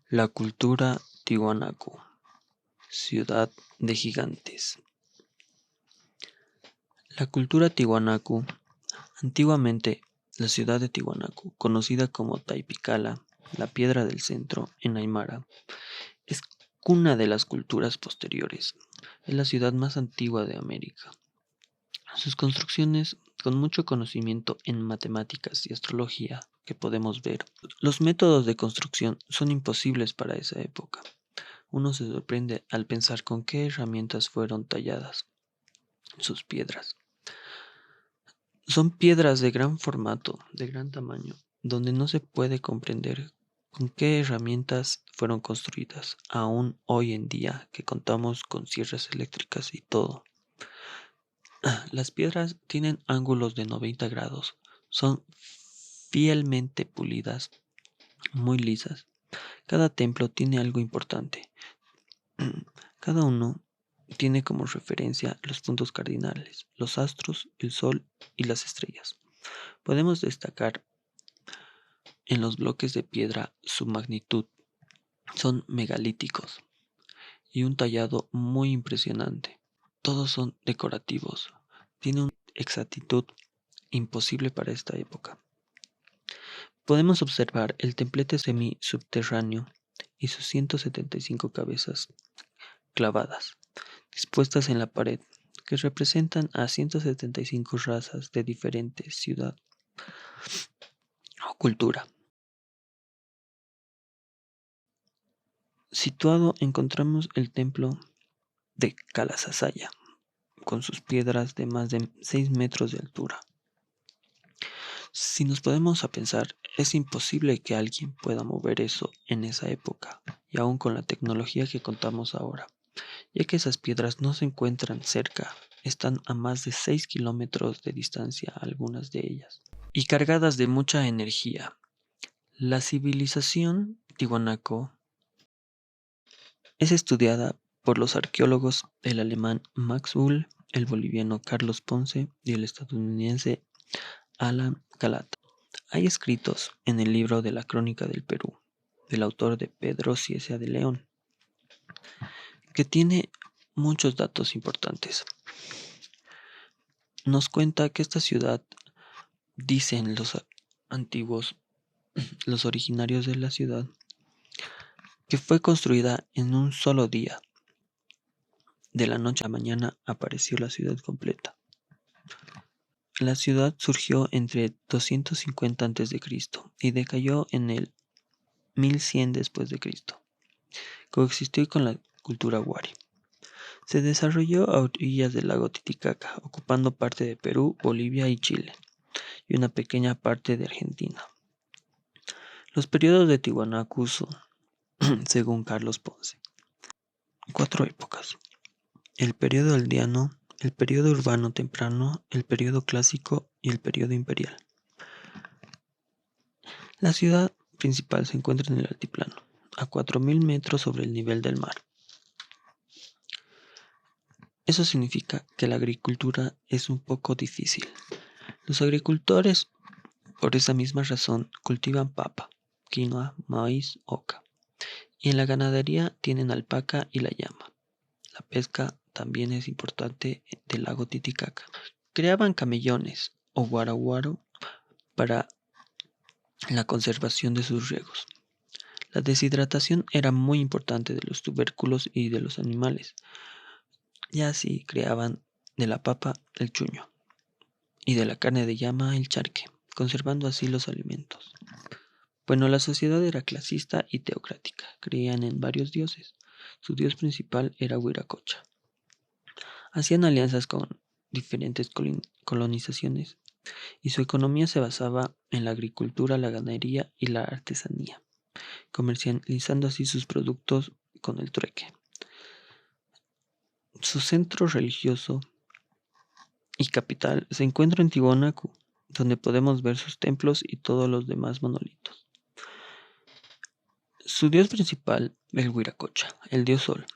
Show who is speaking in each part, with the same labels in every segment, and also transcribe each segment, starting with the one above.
Speaker 1: La cultura Tiwanaku, ciudad de gigantes. La cultura Tiwanaku, antiguamente la ciudad de Tiwanaku, conocida como Taipicala, la piedra del centro en Aymara, es cuna de las culturas posteriores. Es la ciudad más antigua de América. Sus construcciones, con mucho conocimiento en matemáticas y astrología que podemos ver, los métodos de construcción son imposibles para esa época. Uno se sorprende al pensar con qué herramientas fueron talladas sus piedras. Son piedras de gran formato, de gran tamaño, donde no se puede comprender con qué herramientas fueron construidas, aún hoy en día que contamos con sierras eléctricas y todo. Las piedras tienen ángulos de 90 grados, son fielmente pulidas, muy lisas. Cada templo tiene algo importante. Cada uno tiene como referencia los puntos cardinales, los astros, el sol y las estrellas. Podemos destacar en los bloques de piedra su magnitud. Son megalíticos y un tallado muy impresionante. Todos son decorativos. Tiene una exactitud imposible para esta época. Podemos observar el templete semisubterráneo y sus 175 cabezas clavadas, dispuestas en la pared, que representan a 175 razas de diferente ciudad o cultura. Situado encontramos el templo de Kalasasaya, con sus piedras de más de 6 metros de altura. Si nos podemos a pensar, es imposible que alguien pueda mover eso en esa época, y aún con la tecnología que contamos ahora, ya que esas piedras no se encuentran cerca, están a más de 6 kilómetros de distancia algunas de ellas, y cargadas de mucha energía. La civilización Tiwanaku es estudiada por los arqueólogos el alemán Max Ull, el boliviano Carlos Ponce y el estadounidense Alan Galat. Hay escritos en el libro de la Crónica del Perú, del autor de Pedro Cieza de León, que tiene muchos datos importantes. Nos cuenta que esta ciudad, dicen los antiguos, los originarios de la ciudad, que fue construida en un solo día. De la noche a la mañana apareció la ciudad completa. La ciudad surgió entre 250 a.C. y decayó en el 1100 después de Cristo. Coexistió con la cultura Wari. Se desarrolló a orillas del lago Titicaca, ocupando parte de Perú, Bolivia y Chile, y una pequeña parte de Argentina. Los periodos de Tiwanaku son, según Carlos Ponce, 4 épocas: el periodo aldeano, el periodo urbano temprano, el periodo clásico y el periodo imperial. La ciudad principal se encuentra en el altiplano, a 4000 metros sobre el nivel del mar. Eso significa que la agricultura es un poco difícil. Los agricultores, por esa misma razón, cultivan papa, quinoa, maíz, oca. Y en la ganadería tienen alpaca y la llama. La pesca también es importante del lago Titicaca. Creaban camellones o guaraguaro para la conservación de sus riegos. La deshidratación era muy importante de los tubérculos y de los animales. Y así creaban de la papa el chuño y de la carne de llama el charque, conservando así los alimentos. Bueno, la sociedad era clasista y teocrática, creían en varios dioses. Su dios principal era Huiracocha. Hacían alianzas con diferentes colonizaciones y su economía se basaba en la agricultura, la ganadería y la artesanía, comercializando así sus productos con el trueque. Su centro religioso y capital se encuentra en Tiwanaku, donde podemos ver sus templos y todos los demás monolitos. Su dios principal es el Huiracocha, el dios sol,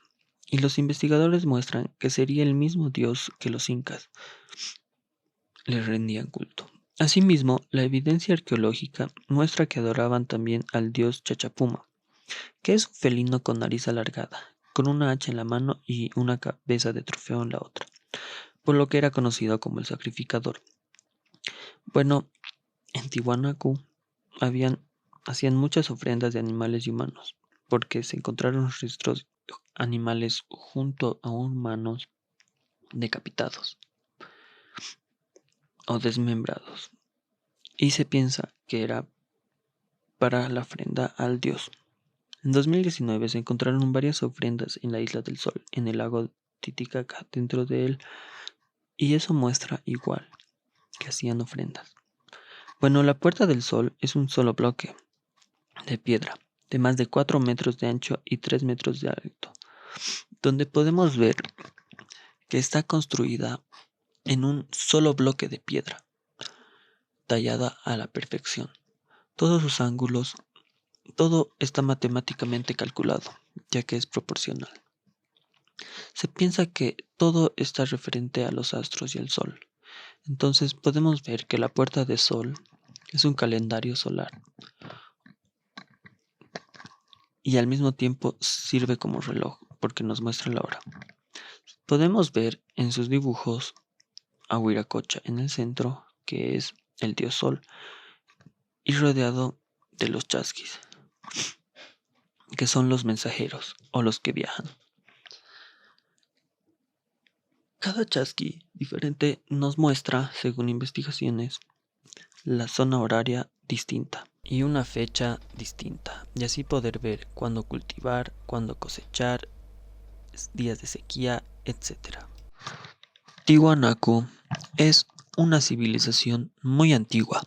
Speaker 1: y los investigadores muestran que sería el mismo dios que los incas le rendían culto. Asimismo, la evidencia arqueológica muestra que adoraban también al dios Chachapuma, que es un felino con nariz alargada, con una hacha en la mano y una cabeza de trofeo en la otra, por lo que era conocido como el sacrificador. Bueno, en Tiwanaku hacían muchas ofrendas de animales y humanos, porque se encontraron registros animales junto a humanos decapitados o desmembrados, y se piensa que era para la ofrenda al dios. En 2019 se encontraron varias ofrendas en la Isla del Sol, en el lago Titicaca, dentro de él, y eso muestra igual que hacían ofrendas. Bueno, la Puerta del Sol es un solo bloque de piedra, de más de 4 metros de ancho y 3 metros de alto, donde podemos ver que está construida en un solo bloque de piedra, tallada a la perfección. Todos sus ángulos, todo está matemáticamente calculado, ya que es proporcional. Se piensa que todo está referente a los astros y al sol. Entonces podemos ver que la Puerta del Sol es un calendario solar y al mismo tiempo sirve como reloj porque nos muestra la hora. Podemos ver en sus dibujos a Huiracocha en el centro, que es el dios Sol, y rodeado de los chasquis, que son los mensajeros o los que viajan. Cada chasqui diferente nos muestra, según investigaciones, la zona horaria distinta y una fecha distinta, y así poder ver cuándo cultivar, cuándo cosechar, días de sequía, etc. Tiwanaku es una civilización muy antigua.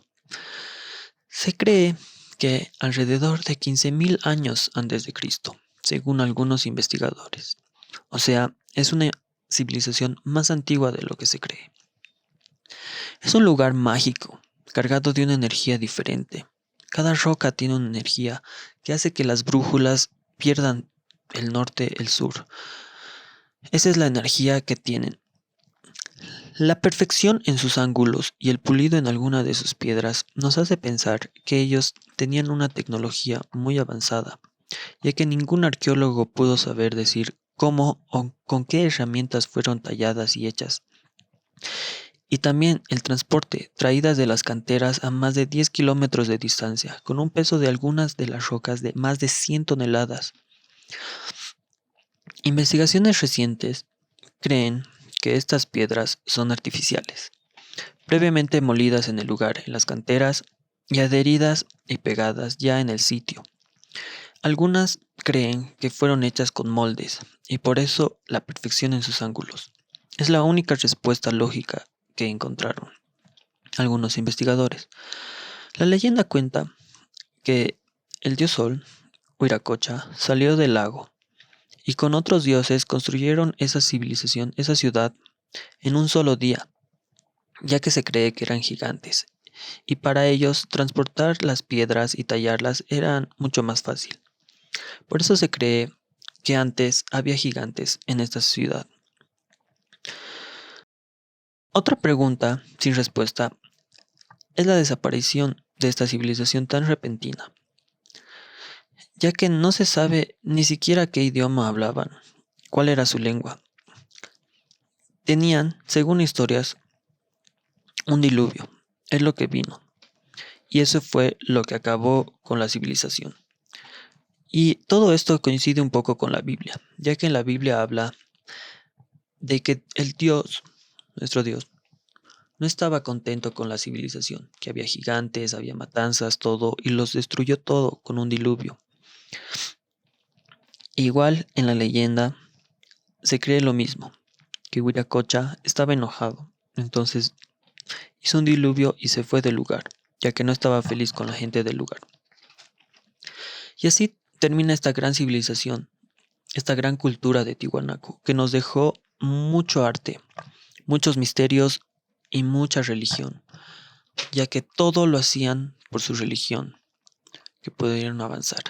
Speaker 1: Se cree que alrededor de 15.000 años antes de Cristo, según algunos investigadores. O sea, es una civilización más antigua de lo que se cree. Es un lugar mágico, cargado de una energía diferente. Cada roca tiene una energía que hace que las brújulas pierdan el norte, el sur. Esa es la energía que tienen. La perfección en sus ángulos y el pulido en alguna de sus piedras nos hace pensar que ellos tenían una tecnología muy avanzada, ya que ningún arqueólogo pudo saber decir cómo o con qué herramientas fueron talladas y hechas. Y también el transporte, traídas de las canteras a más de 10 kilómetros de distancia, con un peso de algunas de las rocas de más de 100 toneladas. Investigaciones recientes creen que estas piedras son artificiales, previamente molidas en el lugar, en las canteras, y adheridas y pegadas ya en el sitio. Algunas creen que fueron hechas con moldes, y por eso la perfección en sus ángulos. Es la única respuesta lógica que encontraron algunos investigadores. La leyenda cuenta que el dios Sol, Huiracocha, salió del lago y con otros dioses construyeron esa civilización, esa ciudad, en un solo día, ya que se cree que eran gigantes, y para ellos transportar las piedras y tallarlas era mucho más fácil. Por eso se cree que antes había gigantes en esta ciudad. Otra pregunta sin respuesta es la desaparición de esta civilización tan repentina, ya que no se sabe ni siquiera qué idioma hablaban, cuál era su lengua. Tenían, según historias, un diluvio, es lo que vino, y eso fue lo que acabó con la civilización. Y todo esto coincide un poco con la Biblia, ya que en la Biblia habla de que el Dios, nuestro Dios, no estaba contento con la civilización, que había gigantes, había matanzas, todo, y los destruyó todo con un diluvio. Igual en la leyenda se cree lo mismo, que Huiracocha estaba enojado, entonces hizo un diluvio y se fue del lugar, ya que no estaba feliz con la gente del lugar. Y así termina esta gran civilización, esta gran cultura de Tiwanaku, que nos dejó mucho arte, muchos misterios y mucha religión, ya que todo lo hacían por su religión, que pudieron avanzar.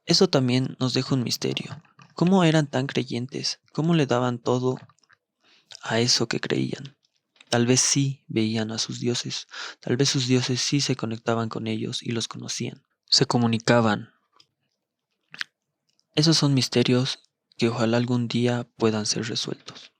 Speaker 1: Eso también nos deja un misterio. ¿Cómo eran tan creyentes? ¿Cómo le daban todo a eso que creían? Tal vez sí veían a sus dioses, tal vez sus dioses sí se conectaban con ellos y los conocían, se comunicaban Esos son misterios que ojalá algún día puedan ser resueltos.